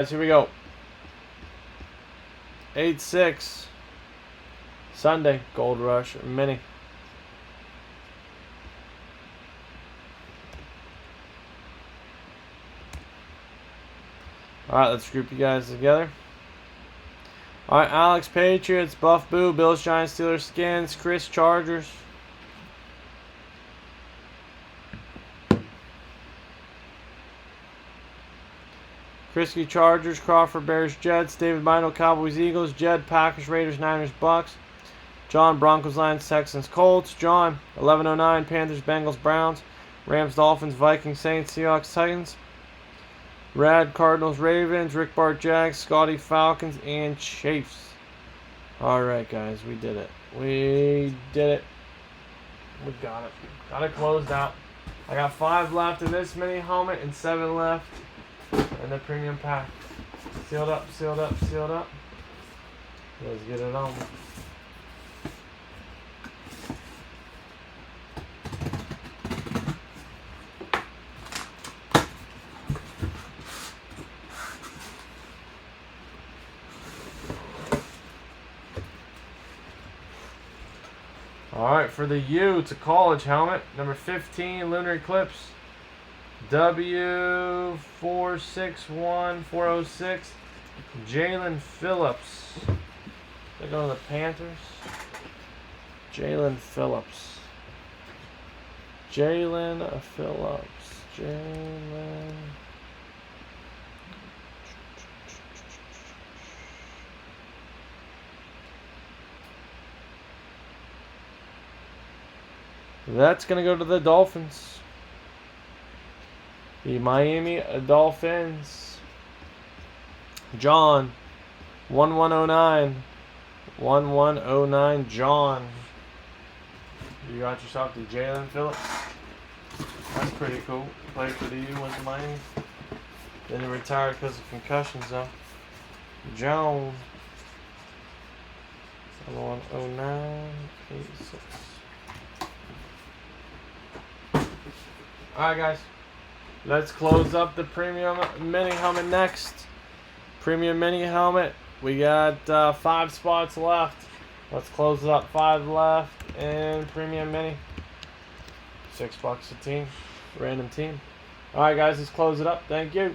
Here we go. 8-6. Sunday. Gold Rush Mini. Alright, let's group you guys together. Alright, Alex Patriots, Buff Boo, Bills, Giants, Steelers, Skins, Chris Chargers. Chrisky Chargers, Crawford Bears, Jets, David Bindle, Cowboys, Eagles, Jed Packers, Raiders, Niners, Bucks, John Broncos, Lions, Texans, Colts, John 1109 Panthers, Bengals, Browns, Rams, Dolphins, Vikings, Saints, Seahawks, Titans, Rad Cardinals, Ravens, Rick Bart, Jags, Scotty Falcons, and Chiefs. Alright guys, we did it. We did it. We got it. Got it closed out. I got 5 left in this mini helmet and 7 left in the premium pack. Sealed up, sealed up, sealed up. Let's get it on. Alright, for the U, it's a college helmet. Number 15, Lunar Eclipse. W461406. Jalen Phillips. They go to the Panthers. Jalen Phillips. Jalen Phillips. Jalen. That's going to go to the Dolphins. The Miami Dolphins. John 1109. 1109 John. You got yourself the Jalen Phillips. That's pretty cool. Played for the U, went to Miami. Then he retired because of concussions though. John 110986. Alright guys, let's close up the premium mini helmet next. Premium mini helmet, we got 5 spots left. Let's close it up. 5 left and premium mini. $6 a team, random team. Alright guys, let's close it up. Thank you.